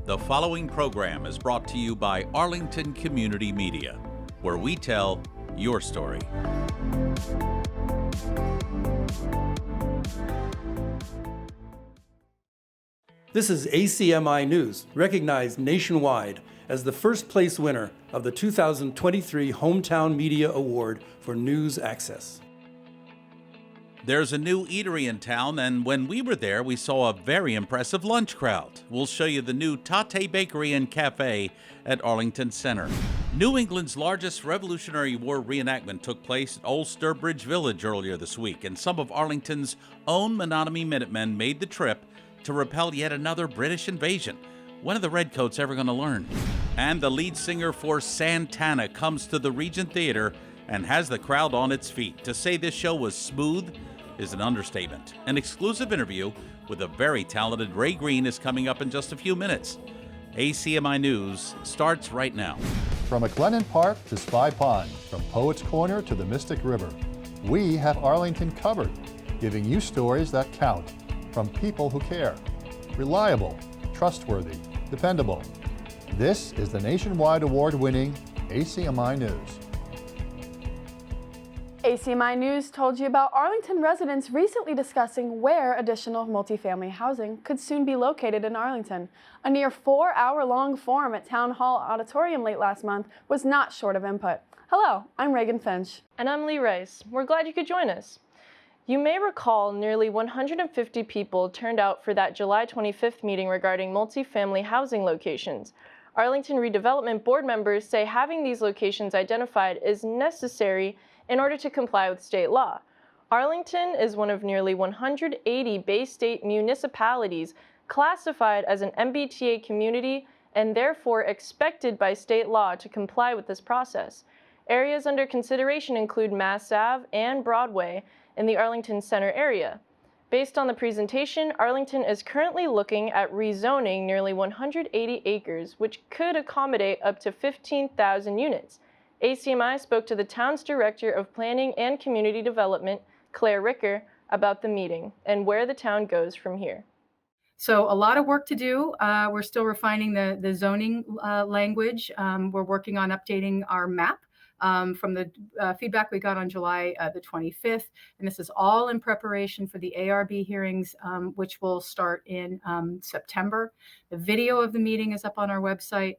The following program is brought to you by Arlington Community Media, where we tell your story. This is ACMi News, recognized nationwide as the first place winner of the 2023 Hometown Media Award for News Access. There's a new eatery in town, and when we were there, we saw a very impressive lunch crowd. We'll show you the new Tatte Bakery and Cafe at Arlington Center. New England's largest Revolutionary War reenactment took place at Old Sturbridge Village earlier this week, and some of Arlington's own Menotomy Minutemen made the trip to repel yet another British invasion. When are the Redcoats ever going to learn? And the lead singer for Santana comes to the Regent Theater and has the crowd on its feet. To say this show was smooth is an understatement. An exclusive interview with a very talented Ray Greene is coming up in just a few minutes. ACMi News starts right now. From McLennan Park to Spy Pond, from Poets Corner to the Mystic River, we have Arlington covered, giving you stories that count from people who care. Reliable, trustworthy, dependable. This is the nationwide award-winning ACMi News. ACMi News told you about Arlington residents recently discussing where additional multifamily housing could soon be located in Arlington. A near 4-hour-long forum at Town Hall Auditorium late last month was not short of input. Hello, I'm Reagan Finch. And I'm Lee Rice. We're glad you could join us. You may recall nearly 150 people turned out for that July 25th meeting regarding multifamily housing locations. Arlington Redevelopment Board members say having these locations identified is necessary in order to comply with state law. Arlington is one of nearly 180 Bay State municipalities classified as an MBTA community and therefore expected by state law to comply with this process. Areas under consideration include Mass Ave and Broadway in the Arlington Center area. Based on the presentation, Arlington is currently looking at rezoning nearly 180 acres, which could accommodate up to 15,000 units. ACMi spoke to the town's Director of Planning and Community Development, Claire Ricker, about the meeting and where the town goes from here. So a lot of work to do. We're still refining the zoning language. We're working on updating our map from the feedback we got on July the 25th. And this is all in preparation for the ARB hearings, which will start in September. The video of the meeting is up on our website.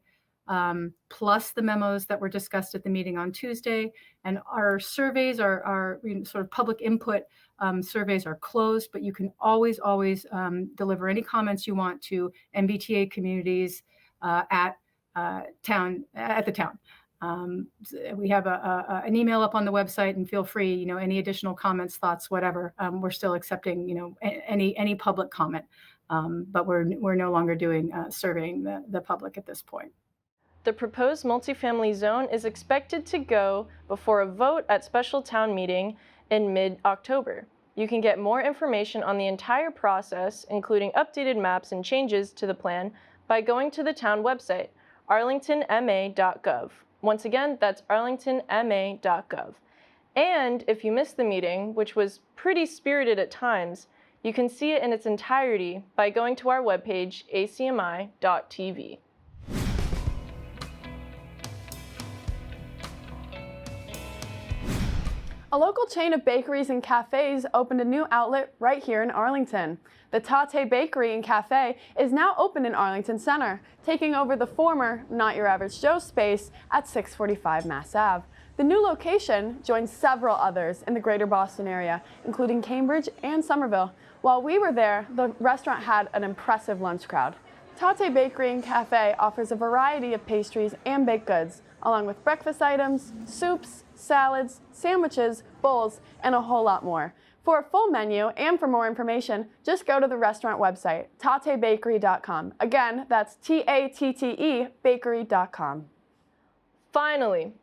Plus the memos that were discussed at the meeting on Tuesday. And our surveys are sort of public input surveys are closed, but you can always deliver any comments you want to MBTA communities at the town. We have an email up on the website, and feel free, any additional comments, thoughts, whatever. We're still accepting, any public comment, but we're no longer doing surveying the public at this point. The proposed multifamily zone is expected to go before a vote at special town meeting in mid-October. You can get more information on the entire process, including updated maps and changes to the plan, by going to the town website, arlingtonma.gov. Once again, that's arlingtonma.gov. And if you missed the meeting, which was pretty spirited at times, you can see it in its entirety by going to our webpage, acmi.tv. A local chain of bakeries and cafes opened a new outlet right here in Arlington. The Tatte Bakery and Cafe is now open in Arlington Center, taking over the former Not Your Average Joe space at 645 Mass Ave. The new location joins several others in the greater Boston area, including Cambridge and Somerville. While we were there, the restaurant had an impressive lunch crowd. Tatte Bakery and Cafe offers a variety of pastries and baked goods, along with breakfast items, soups, salads, sandwiches, bowls, and a whole lot more. For a full menu and for more information, just go to the restaurant website, tattebakery.com. Again, that's Tatte bakery.com. Finally,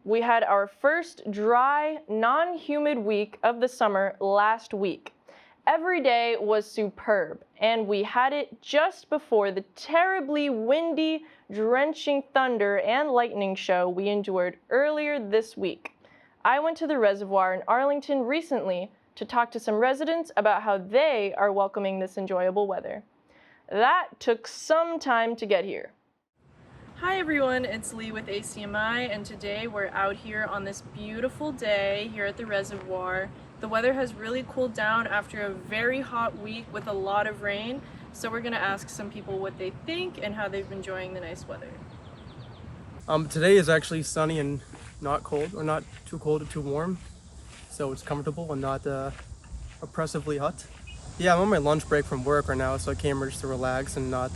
we had our first dry, non-humid week of the summer last week. Every day was superb, and we had it just before the terribly windy, drenching thunder and lightning show we endured earlier this week. I went to the reservoir in Arlington recently to talk to some residents about how they are welcoming this enjoyable weather. That took some time to get here. Hi everyone, it's Lee with ACMi, and today we're out here on this beautiful day here at the reservoir. The weather has really cooled down after a very hot week with a lot of rain, so we're gonna ask some people what they think and how they've been enjoying the nice weather. Today is actually sunny and not cold, or not too cold or too warm, so it's comfortable and not oppressively hot. Yeah, I'm on my lunch break from work right now, so I came here just to relax and not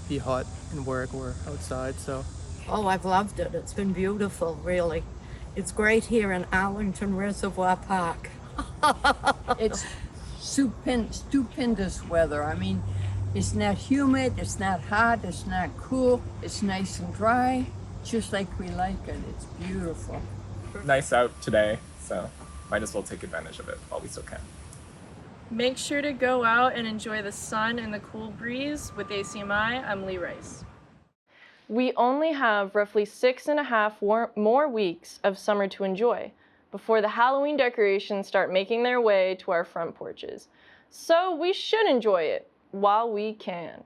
be hot in work or outside. So. Oh, I've loved it. It's been beautiful, really. It's great here in Arlington Reservoir Park. It's stupendous weather. I mean, it's not humid, it's not hot, it's not cool, it's nice and dry, just like we like it. It's beautiful. Nice out today, so might as well take advantage of it while we still can. Make sure to go out and enjoy the sun and the cool breeze. With ACMi, I'm Lee Rice. We only have roughly 6.5 more weeks of summer to enjoy before the Halloween decorations start making their way to our front porches. So we should enjoy it while we can.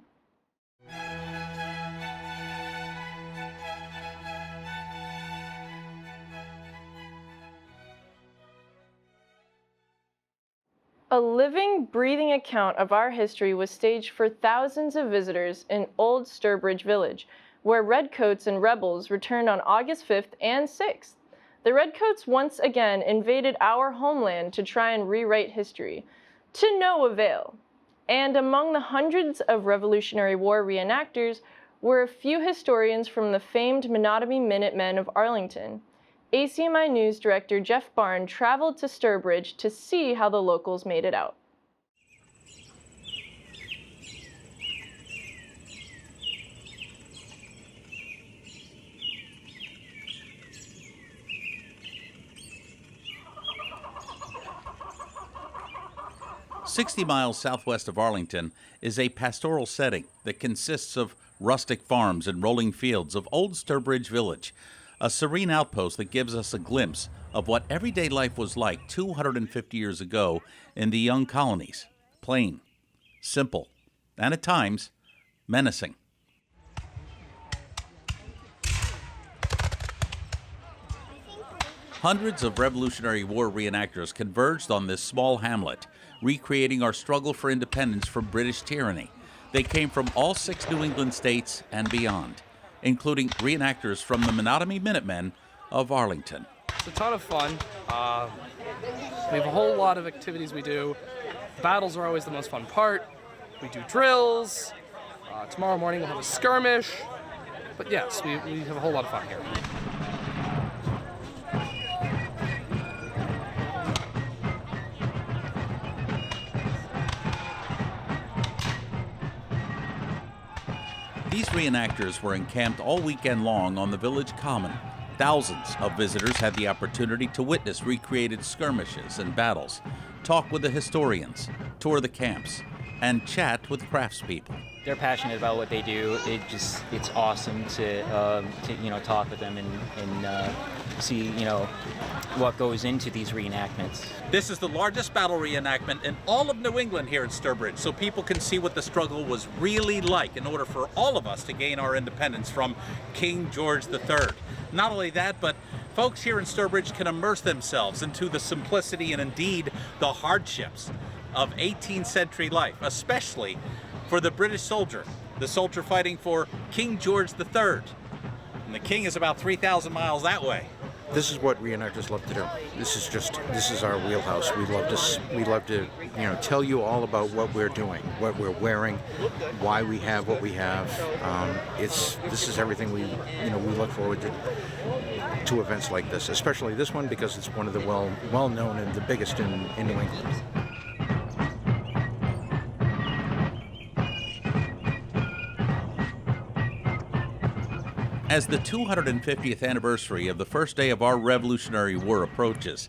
A living, breathing account of our history was staged for thousands of visitors in Old Sturbridge Village, where Redcoats and Rebels returned on August 5th and 6th. The Redcoats once again invaded our homeland to try and rewrite history, to no avail. And among the hundreds of Revolutionary War reenactors were a few historians from the famed Menotomy Minutemen of Arlington. ACMi News Director Jeff Barn traveled to Sturbridge to see how the locals made it out. "60 miles southwest of Arlington is a pastoral setting that consists of rustic farms and rolling fields of Old Sturbridge Village, a serene outpost that gives us a glimpse of what everyday life was like 250 years ago in the young colonies. Plain, simple, and at times, menacing. Hundreds of Revolutionary War reenactors converged on this small hamlet, recreating our struggle for independence from British tyranny. They came from all 6 New England states and beyond, including reenactors from the Menotomy Minutemen of Arlington. It's a ton of fun. We have a whole lot of activities we do. Battles are always the most fun part. We do drills. Tomorrow morning we'll have a skirmish. But yes, we have a whole lot of fun here. These reenactors were encamped all weekend long on the village common. Thousands of visitors had the opportunity to witness recreated skirmishes and battles, talk with the historians, tour the camps, and chat with craftspeople. They're passionate about what they do. It's awesome to talk with them and see what goes into these reenactments. This is the largest battle reenactment in all of New England here at Sturbridge, so people can see what the struggle was really like in order for all of us to gain our independence from King George III. Not only that, but folks here in Sturbridge can immerse themselves into the simplicity and indeed the hardships of 18th century life, especially for the British soldier, the soldier fighting for King George III. And the king is about 3,000 miles that way. This is what reenactors love to do. This is our wheelhouse. We love to tell you all about what we're doing, what we're wearing, why we have what we have. This is everything we look forward to events like this, especially this one because it's one of the well known and the biggest in New England. As the 250th anniversary of the first day of our Revolutionary War approaches,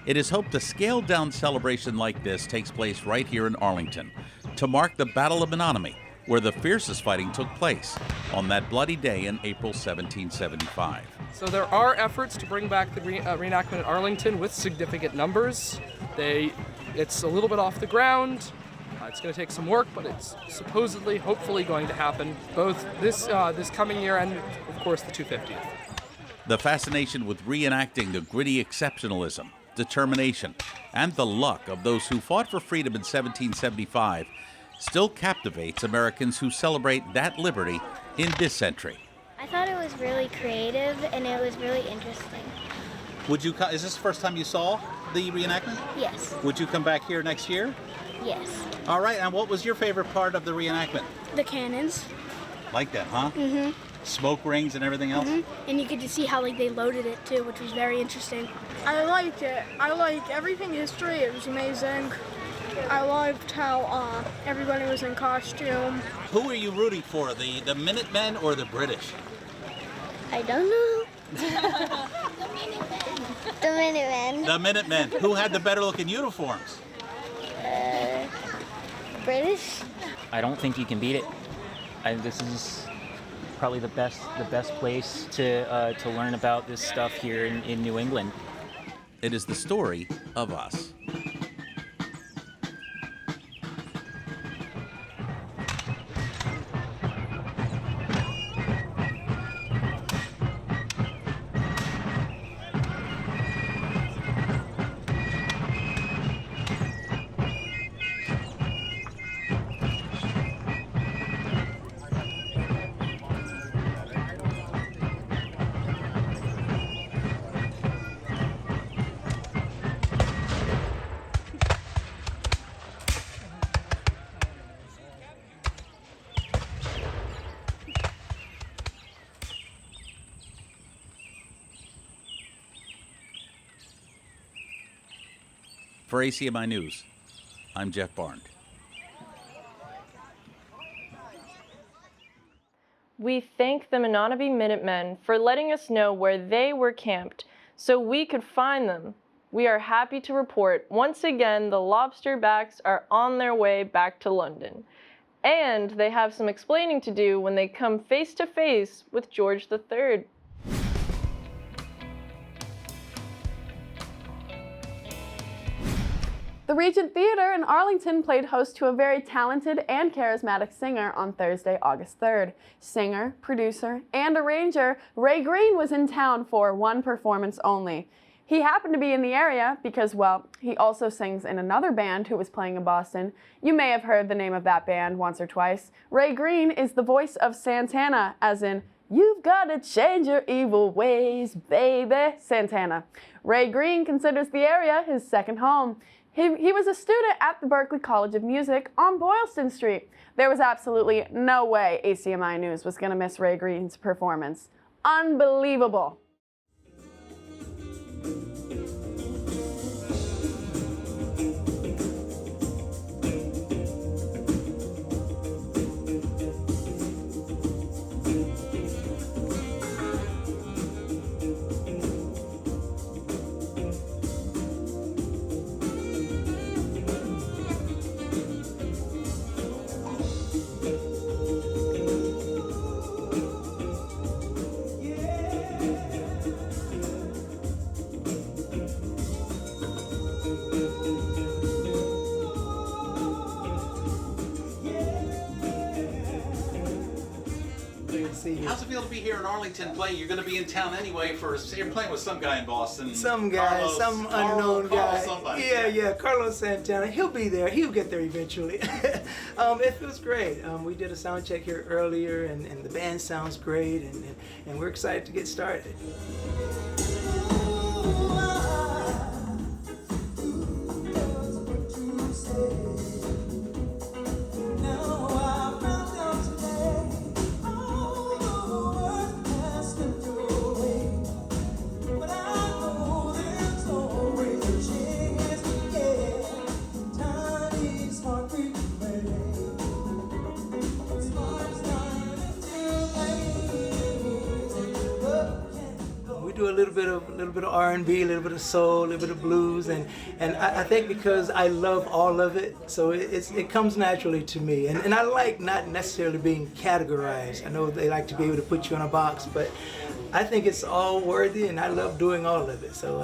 it is hoped a scaled-down celebration like this takes place right here in Arlington to mark the Battle of Menotomy, where the fiercest fighting took place on that bloody day in April 1775. So there are efforts to bring back the reenactment at Arlington with significant numbers. It's a little bit off the ground. It's going to take some work, but it's supposedly, hopefully going to happen both this coming year and, of course, the 250th. The fascination with reenacting the gritty exceptionalism, determination, and the luck of those who fought for freedom in 1775 still captivates Americans who celebrate that liberty in this century. I thought it was really creative and it was really interesting. Is this the first time you saw the reenactment? Yes. Would you come back here next year? Yes. All right, and what was your favorite part of the reenactment? The cannons. Like that, huh? Mm-hmm. Smoke rings and everything else? Mm-hmm. And you get to see how they loaded it too, which was very interesting. I liked it. I like everything history. It was amazing. I liked how everybody was in costume. Who are you rooting for, the Minutemen or the British? I don't know. The Minutemen. The Minutemen. Who had the better looking uniforms? British. I don't think you can beat it. This is probably the best place to learn about this stuff here in New England. It is the story of us. For ACMi News, I'm Jeff Barnes. We thank the Menotomy Minutemen for letting us know where they were camped so we could find them. We are happy to report, once again, the lobsterbacks are on their way back to London. And they have some explaining to do when they come face to face with George III. The Regent Theater in Arlington played host to a very talented and charismatic singer on Thursday, August 3rd. Singer, producer, and arranger Ray Greene was in town for one performance only. He happened to be in the area because, well, he also sings in another band who was playing in Boston. You may have heard the name of that band once or twice. Ray Greene is the voice of Santana, as in, "You've got to change your evil ways, baby," Santana. Ray Greene considers the area his second home. He was a student at the Berklee College of Music on Boylston Street. There was absolutely no way ACMi News was going to miss Ray Greene's performance. Unbelievable. How's it feel to be here in Arlington playing? You're going to be in town anyway you're playing with some guy in Boston. Some guy, some unknown guy. Somebody. Yeah, Carlos Santana. He'll be there. He'll get there eventually. It feels great. We did a sound check here earlier, and the band sounds great, and we're excited to get started. Do a little bit of R&B, a little bit of soul, a little bit of blues, and I think because I love all of it, so it comes naturally to me. And I like not necessarily being categorized. I know they like to be able to put you in a box, but I think it's all worthy, and I love doing all of it. So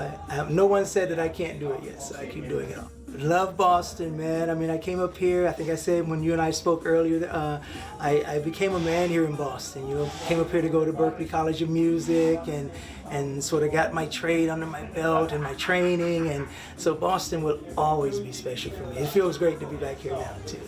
no one said that I can't do it yet, so I keep doing it all. Love Boston, man. I mean, I came up here, I think I said when you and I spoke earlier, I became a man here in Boston. You know, came up here to go to Berklee College of Music and sort of got my trade under my belt and my training. And so Boston will always be special for me. It feels great to be back here now, too.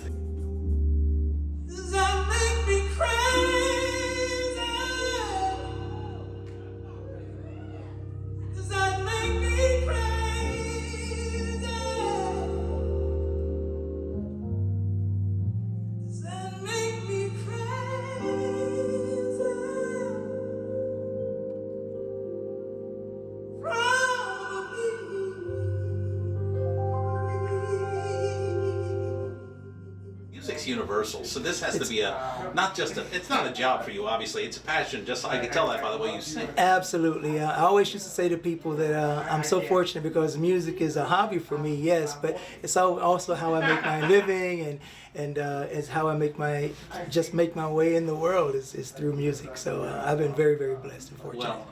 Music's universal, so this has to be it's not a job for you, obviously, it's a passion, just I can tell that by the way you sing. Absolutely. I always used to say to people that I'm so fortunate because music is a hobby for me, yes, but it's also how I make my living and it's how I make my way in the world is through music. So I've been very, very blessed and fortunate. Well,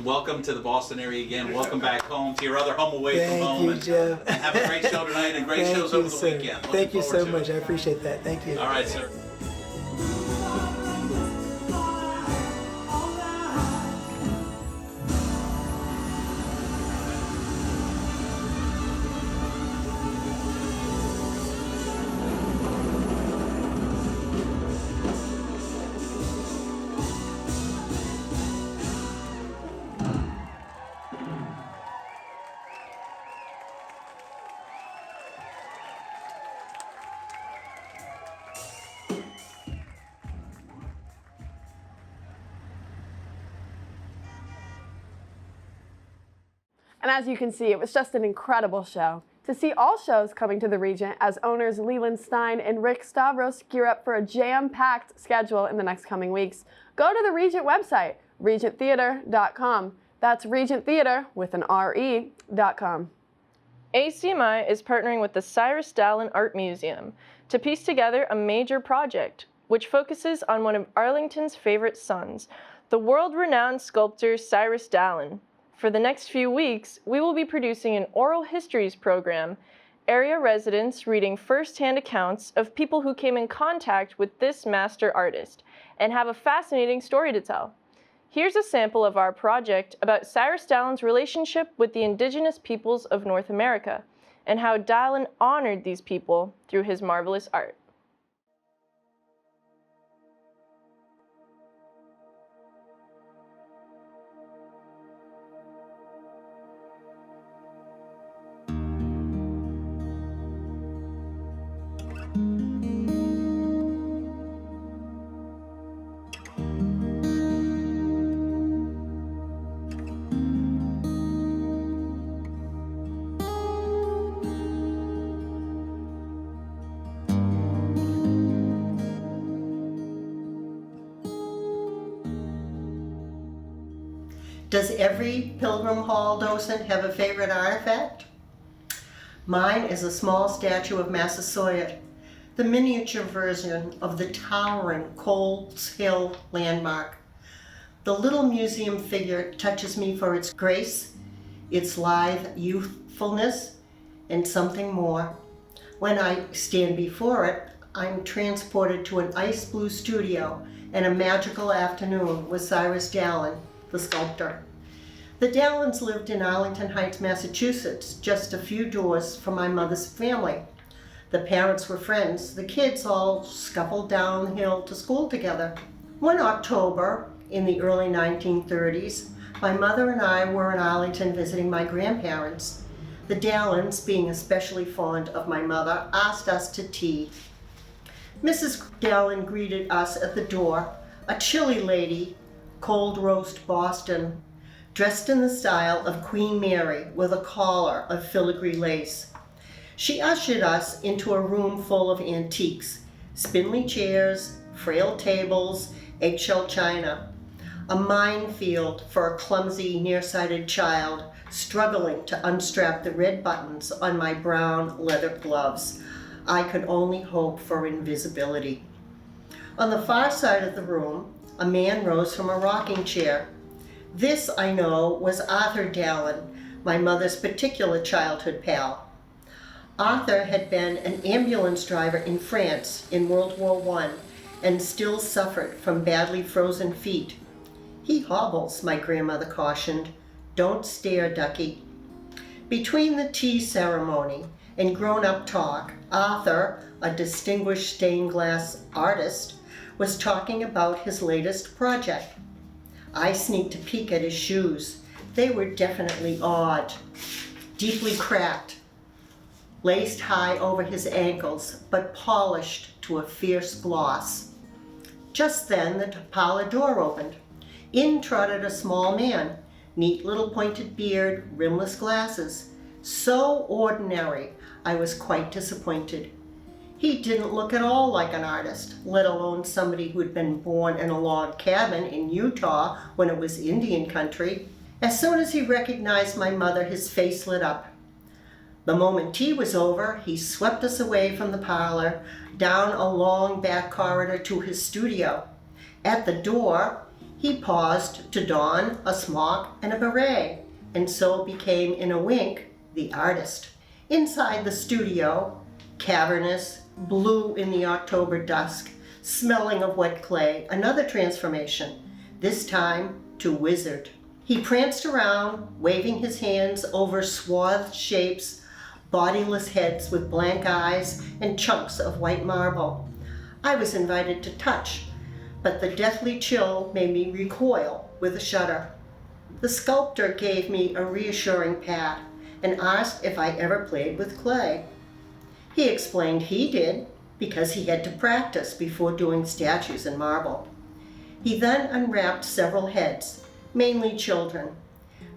welcome to the Boston area again. Welcome back home to your other home away from home. Thank you, Jeff. And have a great show tonight and great shows over the weekend. Thank you so much. I appreciate that. Thank you. All right, sir. And as you can see, it was just an incredible show. To see all shows coming to the Regent as owners Leland Stein and Rick Stavros gear up for a jam-packed schedule in the next coming weeks, go to the Regent website, regenttheater.com. That's Regent Theater with an RE.com. ACMi is partnering with the Cyrus Dallin Art Museum to piece together a major project which focuses on one of Arlington's favorite sons, the world-renowned sculptor Cyrus Dallin. For the next few weeks, we will be producing an oral histories program, area residents reading first-hand accounts of people who came in contact with this master artist and have a fascinating story to tell. Here's a sample of our project about Cyrus Dallin's relationship with the indigenous peoples of North America and how Dallin honored these people through his marvelous art. Does every Pilgrim Hall docent have a favorite artifact? Mine is a small statue of Massasoit, the miniature version of the towering Coles Hill landmark. The little museum figure touches me for its grace, its lithe youthfulness, and something more. When I stand before it, I'm transported to an ice blue studio and a magical afternoon with Cyrus Dallin, the sculptor. The Dallins lived in Arlington Heights, Massachusetts, just a few doors from my mother's family. The parents were friends. The kids all scuffled downhill to school together. One October in the early 1930s, my mother and I were in Arlington visiting my grandparents. The Dallins, being especially fond of my mother, asked us to tea. Mrs. Dallin greeted us at the door, a chilly lady, cold roast Boston, dressed in the style of Queen Mary with a collar of filigree lace. She ushered us into a room full of antiques, spindly chairs, frail tables, eggshell china, a minefield for a clumsy, nearsighted child struggling to unstrap the red buttons on my brown leather gloves. I could only hope for invisibility. On the far side of the room, a man rose from a rocking chair. This, I know, was Arthur Dallin, my mother's particular childhood pal. Arthur had been an ambulance driver in France in World War I and still suffered from badly frozen feet. "He hobbles," my grandmother cautioned. "Don't stare, ducky." Between the tea ceremony and grown-up talk, Arthur, a distinguished stained glass artist, was talking about his latest project. I sneaked a peek at his shoes. They were definitely odd, deeply cracked, laced high over his ankles, but polished to a fierce gloss. Just then the parlor door opened. In trotted a small man, neat little pointed beard, rimless glasses. So ordinary, I was quite disappointed. He didn't look at all like an artist, let alone somebody who had been born in a log cabin in Utah when it was Indian country. As soon as he recognized my mother, his face lit up. The moment tea was over, he swept us away from the parlor, down a long back corridor to his studio. At the door, he paused to don a smock and a beret, and so became, in a wink, the artist. Inside the studio, cavernous, blue in the October dusk, smelling of wet clay, another transformation, this time to wizard. He pranced around, waving his hands over swathed shapes, bodiless heads with blank eyes and chunks of white marble. I was invited to touch, but the deathly chill made me recoil with a shudder. The sculptor gave me a reassuring pat and asked if I ever played with clay. He explained he did because he had to practice before doing statues in marble. He then unwrapped several heads, mainly children,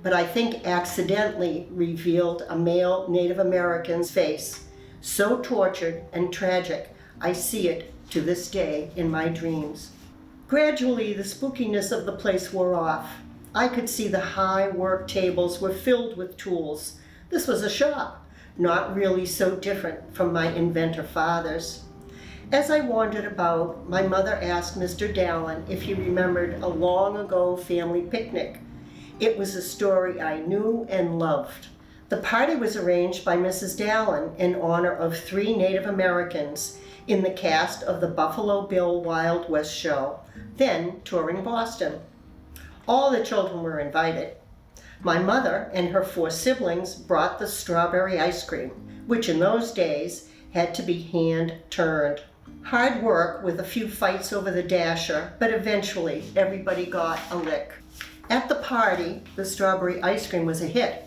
but I think accidentally revealed a male Native American's face, so tortured and tragic I see it to this day in my dreams. Gradually, the spookiness of the place wore off. I could see the high work tables were filled with tools. This was a shop, not really so different from my inventor father's. As I wandered about, my mother asked Mr. Dallin if he remembered a long ago family picnic. It was a story I knew and loved. The party was arranged by Mrs. Dallin in honor of 3 Native Americans in the cast of the Buffalo Bill Wild West show, then touring Boston. All the children were invited. My mother and her 4 siblings brought the strawberry ice cream, which in those days had to be hand-turned. Hard work with a few fights over the dasher, but eventually everybody got a lick. At the party, the strawberry ice cream was a hit.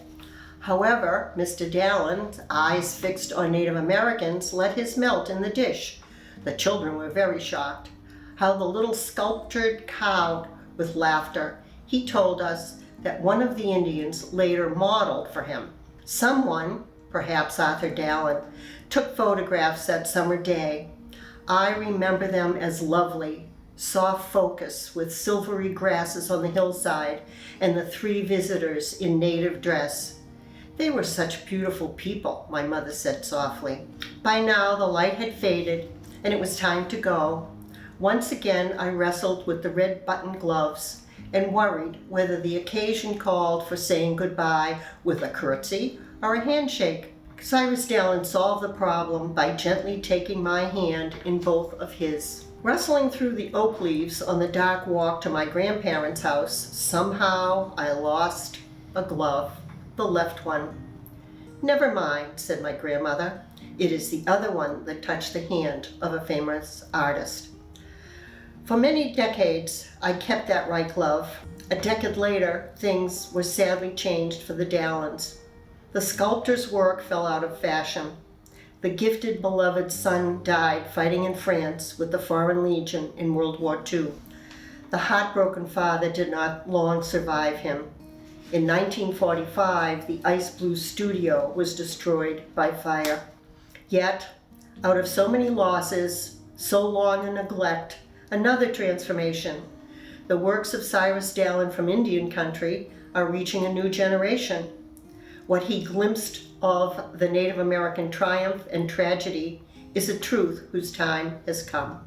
However, Mr. Dallin's eyes fixed on Native Americans let his melt in the dish. The children were very shocked. How the little sculptured cowed with laughter. He told us that one of the Indians later modeled for him. Someone, perhaps Arthur Dallin, took photographs that summer day. I remember them as lovely, soft focus with silvery grasses on the hillside and the 3 visitors in native dress. They were such beautiful people, my mother said softly. By now the light had faded and it was time to go. Once again I wrestled with the red button gloves and worried whether the occasion called for saying goodbye with a curtsy or a handshake. Cyrus Dallin solved the problem by gently taking my hand in both of his. Rustling through the oak leaves on the dark walk to my grandparents' house, somehow I lost a glove, the left one. "Never mind," said my grandmother. "It is the other one that touched the hand of a famous artist." For many decades, I kept that right glove. A decade later, things were sadly changed for the Dallins. The sculptor's work fell out of fashion. The gifted, beloved son died fighting in France with the Foreign Legion in World War II. The heartbroken father did not long survive him. In 1945, the ice blue studio was destroyed by fire. Yet, out of so many losses, so long a neglect, another transformation. The works of Cyrus Dallin from Indian country are reaching a new generation. What he glimpsed of the Native American triumph and tragedy is a truth whose time has come.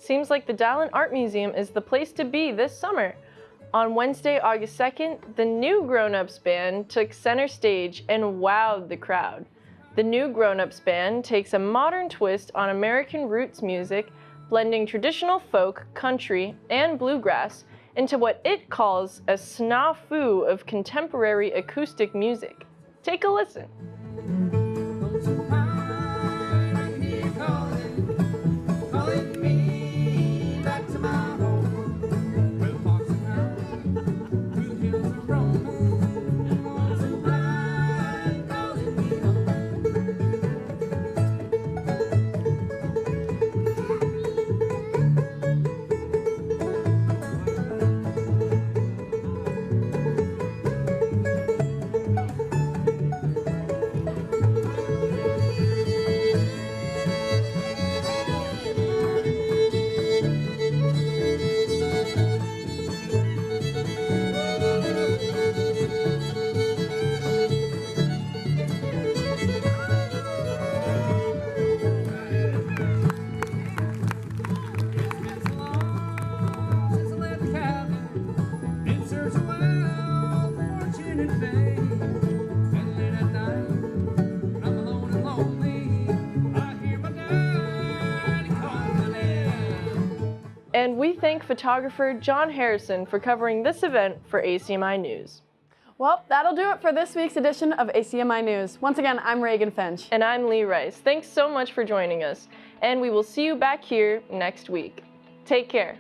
Seems like the Dallin Art Museum is the place to be this summer. On Wednesday, August 2nd, the New Grown-Ups Band took center stage and wowed the crowd. The New Grown-Ups Band takes a modern twist on American roots music, blending traditional folk, country, and bluegrass into what it calls a snafu of contemporary acoustic music. Take a listen. And we thank photographer John Harrison for covering this event for ACMi News. Well, that'll do it for this week's edition of ACMi News. Once again, I'm Reagan Finch. And I'm Lee Rice. Thanks so much for joining us. And we will see you back here next week. Take care.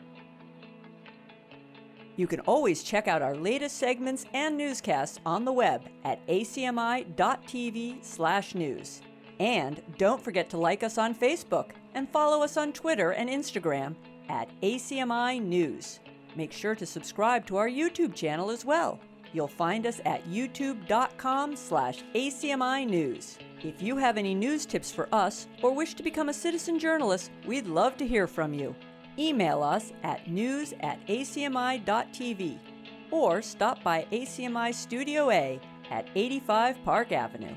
You can always check out our latest segments and newscasts on the web at acmi.tv/news. And don't forget to like us on Facebook and follow us on Twitter and Instagram at ACMi News. Make sure to subscribe to our YouTube channel as well. You'll find us at youtube.com/ACMi News. If you have any news tips for us or wish to become a citizen journalist, we'd love to hear from you. Email us at news@acmi.tv or stop by ACMI Studio A at 85 Park Avenue.